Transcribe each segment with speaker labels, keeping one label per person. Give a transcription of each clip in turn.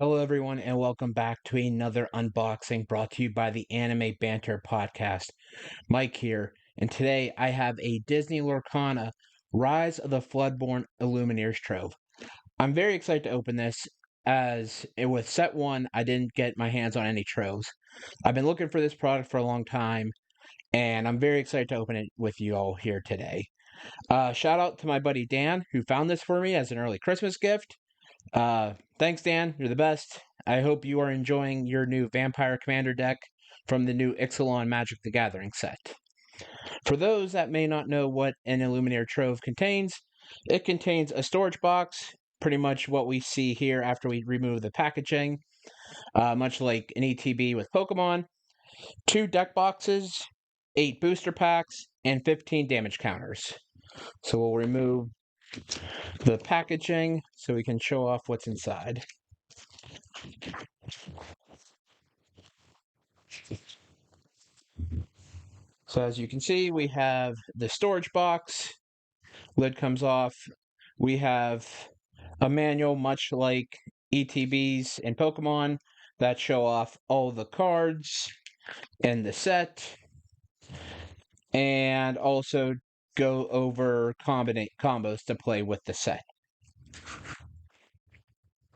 Speaker 1: Hello, everyone, and welcome back to another unboxing brought to you by the Anime Banter podcast. Mike here, and today I have a Disney Lorcana Rise of the Floodborn Illumineers Trove. I'm very excited to open this, as with set one, I didn't get my hands on any Troves. I've been looking for this product for a long time, and I'm very excited to open it with you all here today. Shout out to my buddy Dan, who found this for me as an early Christmas gift. Thanks, Dan. You're the best. I hope you are enjoying your new Vampire Commander deck from the new Ixalan Magic the Gathering set. For those that may not know what an Illumineer Trove contains, it contains a storage box, pretty much what we see here after we remove the packaging, much like an ETB with Pokemon, 2 deck boxes, 8 booster packs, and 15 damage counters. So we'll remove the packaging so we can show off what's inside. So as you can see, we have the storage box, lid comes off. We have a manual, much like ETBs and Pokemon, that show off all the cards in the set, and also go over combos to play with the set.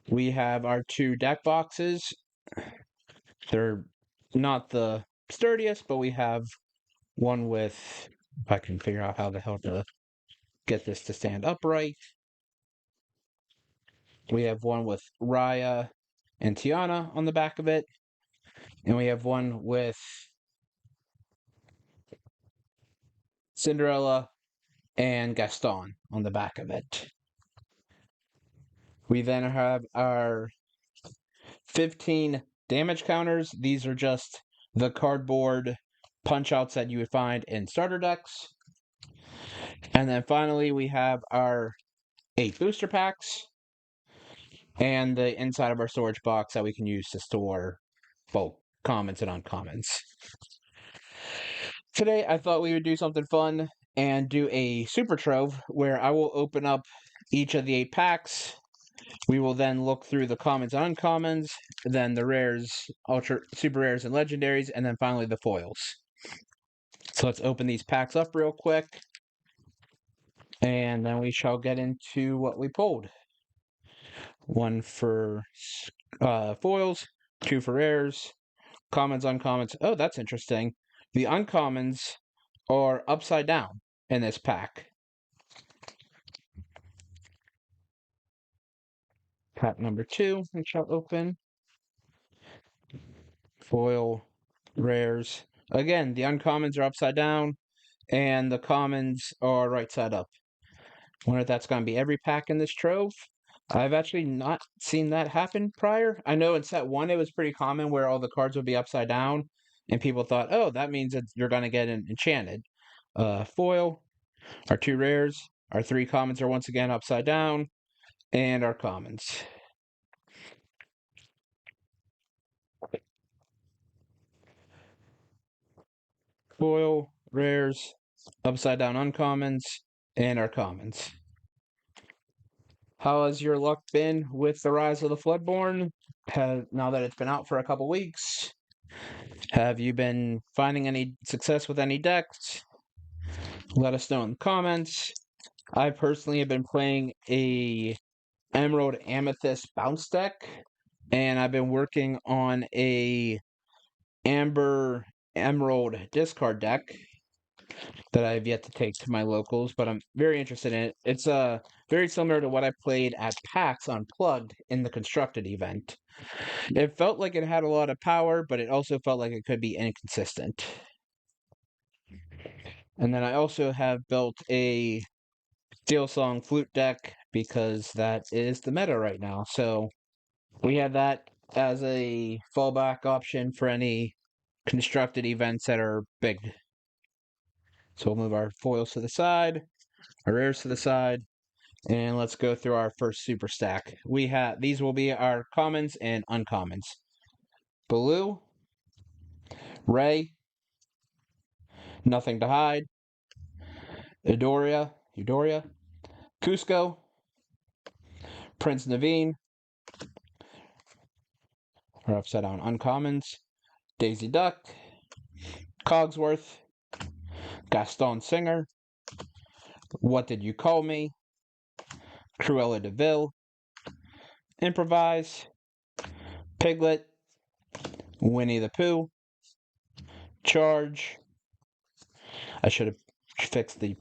Speaker 1: We have our 2 deck boxes. They're not the sturdiest, but we have one with, if I can figure out how the hell to get this to stand upright. We have one with Raya and Tiana on the back of it. And we have one with Cinderella and Gaston on the back of it. We then have our 15 damage counters. These are just the cardboard punch outs that you would find in starter decks. And then finally, we have our 8 booster packs and the inside of our storage box that we can use to store both commons and uncommons. Today, I thought we would do something fun and do a Super Trove where I will open up each of the 8 packs. We will then look through the commons and uncommons, then the rares, ultra, super rares, and legendaries, and then finally the foils. So let's open these packs up real quick, and then we shall get into what we pulled. 1 for foils, 2 for rares, commons, uncommons. Oh, that's interesting. The uncommons are upside down in this pack. Pack number 2, we shall open. Foil, rares. Again, the uncommons are upside down, and the commons are right side up. Wonder if that's going to be every pack in this trove. I've actually not seen that happen prior. I know in set 1 it was pretty common where all the cards would be upside down, and people thought, oh, that means that you're going to get an enchanted. Foil, our 2 rares, our 3 commons are once again upside down, and our commons. Foil, rares, upside down uncommons, and our commons. How has your luck been with the Rise of the Floodborn? Now that it's been out for a couple weeks, have you been finding any success with any decks? Let us know in the comments. I personally have been playing a Emerald Amethyst bounce deck, and I've been working on a Amber Emerald discard deck that I have yet to take to my locals, but I'm very interested in it. It's very similar to what I played at PAX Unplugged in the Constructed event. It felt like it had a lot of power, but it also felt like it could be inconsistent. And then I also have built a Steel Song flute deck because that is the meta right now. So we have that as a fallback option for any constructed events that are big. So we'll move our foils to the side, our rares to the side, and let's go through our first super stack. These will be our commons and uncommons. Baloo, Ray, Nothing to Hide, Edoria, Cusco, Prince Naveen, or upside down uncommons. Daisy Duck, Cogsworth, Gaston Singer, What Did You Call Me, Cruella de Vil, Improvise, Piglet, Winnie the Pooh, Charge. I should have fixed the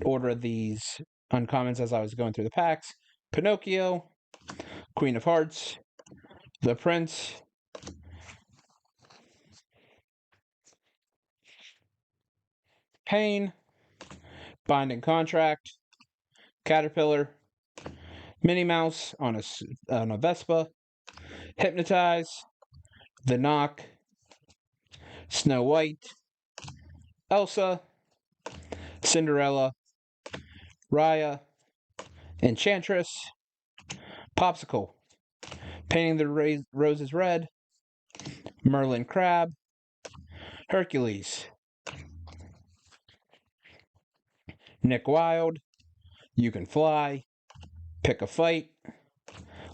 Speaker 1: order of these uncommons as I was going through the packs. Pinocchio, Queen of Hearts, The Prince, Pain, Binding Contract, Caterpillar, Minnie Mouse on a Vespa, Hypnotize, The Knock, Snow White, Elsa, Cinderella, Raya, Enchantress, Popsicle, Painting the Roses Red, Merlin Crab, Hercules, Nick Wilde, You Can Fly, Pick a Fight,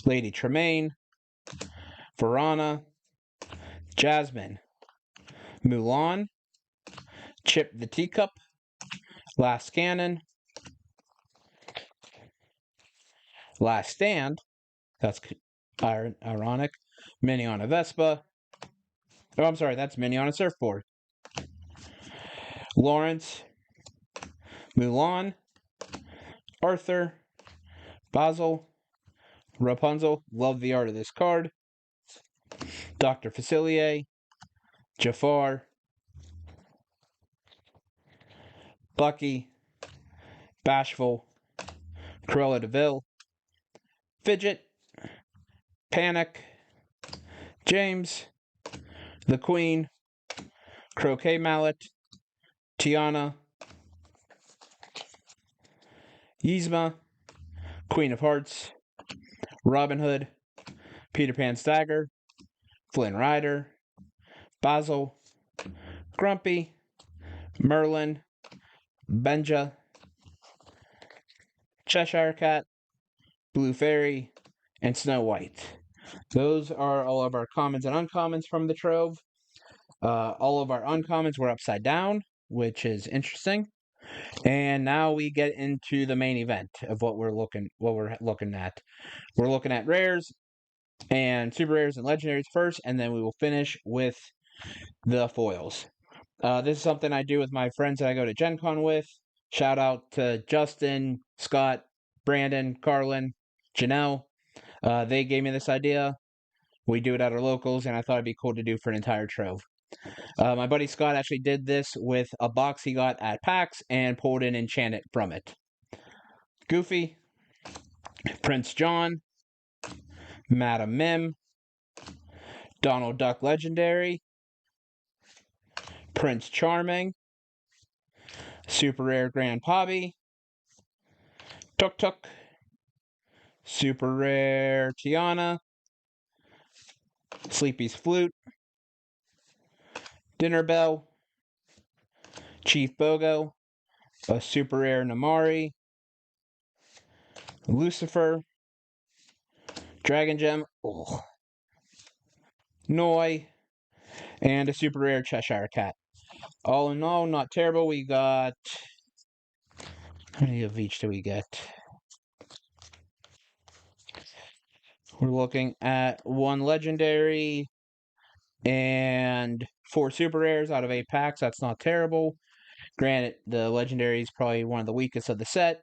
Speaker 1: Lady Tremaine, Verona, Jasmine, Mulan, Chip the Teacup, Last Cannon, Last Stand, that's ironic, Minnie on a Vespa. Oh, I'm sorry, that's Minnie on a surfboard. Lawrence, Mulan, Arthur, Basil, Rapunzel, love the art of this card, Dr. Facilier, Jafar, Bucky, Bashful, Cruella de Vil, Fidget, Panic, James, the Queen, Croquet Mallet, Tiana, Yzma, Queen of Hearts, Robin Hood, Peter Pan's Dagger, Flynn Rider, Basil, Grumpy, Merlin, Benja, Cheshire Cat, Blue Fairy, and Snow White. Those are all of our commons and uncommons from the Trove. All of our uncommons were upside down, which is interesting. And now we get into the main event of what we're looking at. We're looking at rares and super rares and legendaries first, and then we will finish with the foils. This is something I do with my friends that I go to Gen Con with. Shout out to Justin, Scott, Brandon, Carlin, Janelle. They gave me this idea. We do it at our locals, and I thought it'd be cool to do for an entire trove. My buddy Scott actually did this with a box he got at PAX and pulled an Enchanted from it. Goofy, Prince John, Madam Mim, Donald Duck Legendary, Prince Charming, Super Rare Grand Pobby, Tuk Tuk, Super Rare Tiana, Sleepy's Flute, Dinner Bell, Chief Bogo, a Super Rare Namari, Lucifer, Dragon Gem, Noi, and a Super Rare Cheshire Cat. All in all, not terrible. We got... How many of each do we get? We're looking at 1 legendary and 4 super rares out of 8 packs. That's not terrible. Granted, the legendary is probably one of the weakest of the set.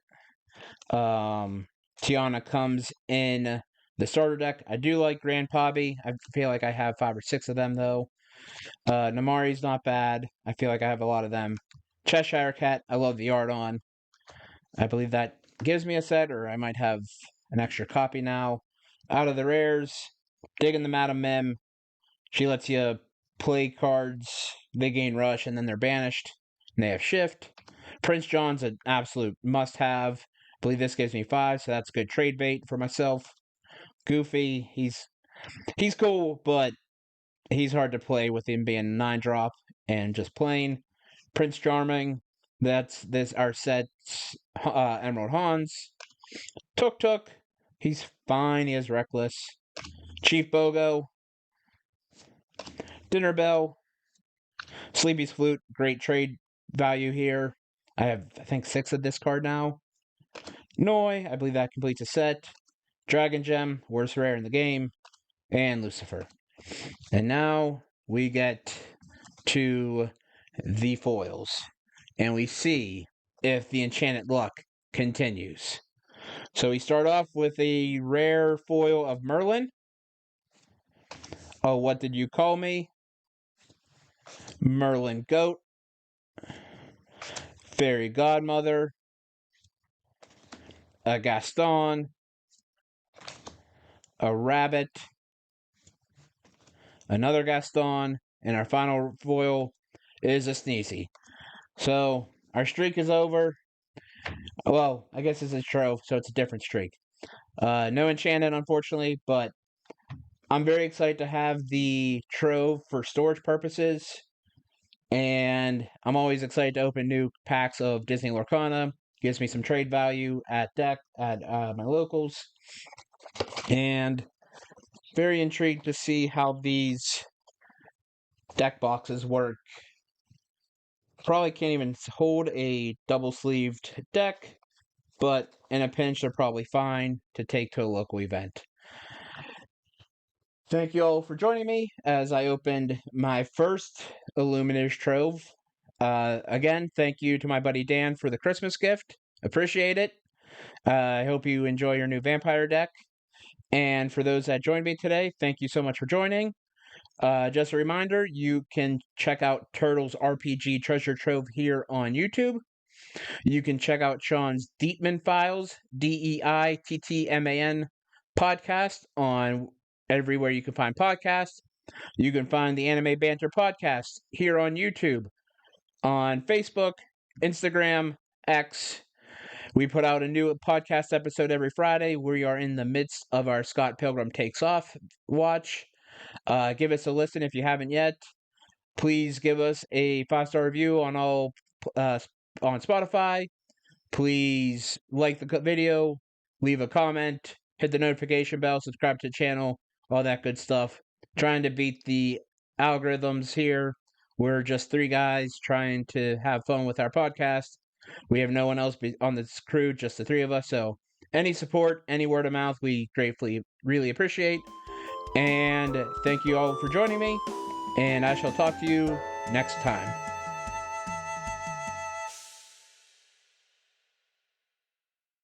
Speaker 1: Tiana comes in the starter deck. I do like Grand Pobby. I feel like I have 5 or 6 of them, though. Namari's not bad. I feel like I have a lot of them. Cheshire Cat, I love the art on. I believe that gives me a set, or I might have an extra copy now. Out of the rares, digging the Madam Mim. She lets you play cards, they gain rush, and then they're banished. And they have shift. Prince John's an absolute must-have. I believe this gives me 5, so that's good trade bait for myself. Goofy, he's cool, but he's hard to play with him being 9-drop and just plain. Prince Charming, that's our set's Emerald Hans. Tuk Tuk, he's fine, he is reckless. Chief Bogo, Dinner Bell, Sleepy's Flute, great trade value here. I have, I think, 6 of this card now. Noi, I believe that completes a set. Dragon Gem, worst rare in the game. And Lucifer. And now we get to the foils. And we see if the Enchanted Luck continues. So we start off with a rare foil of Merlin. Oh, what did you call me? Merlin Goat. Fairy Godmother. A Gaston. A Rabbit. Another Gaston. And our final foil is a Sneezy. So our streak is over. Well, I guess it's a Trove, so it's a different streak. No Enchanted, unfortunately, but I'm very excited to have the Trove for storage purposes. And I'm always excited to open new packs of Disney Lorcana. Gives me some trade value at my locals. And very intrigued to see how these deck boxes work. Probably can't even hold a double-sleeved deck, but in a pinch, they're probably fine to take to a local event. Thank you all for joining me as I opened my first Illumineer's Trove. Again, thank you to my buddy Dan for the Christmas gift. Appreciate it. I hope you enjoy your new vampire deck. And for those that joined me today, thank you so much for joining. Just a reminder, you can check out Turtle's RPG Treasure Trove here on YouTube. You can check out Sean's Deitman Files, Deittman podcast on everywhere you can find podcasts. You can find the Anime Banter podcast here on YouTube, on Facebook, Instagram, X. We put out a new podcast episode every Friday. We are in the midst of our Scott Pilgrim Takes Off watch. Give us a listen if you haven't yet. Please give us a 5-star review on on Spotify. Please like the video, leave a comment, hit the notification bell, subscribe to the channel, all that good stuff. Trying to beat the algorithms here. We're just 3 guys trying to have fun with our podcast. We have no one else on this crew, just the 3 of us. So any support, any word of mouth, we gratefully, really appreciate. And thank you all for joining me. And I shall talk to you next time.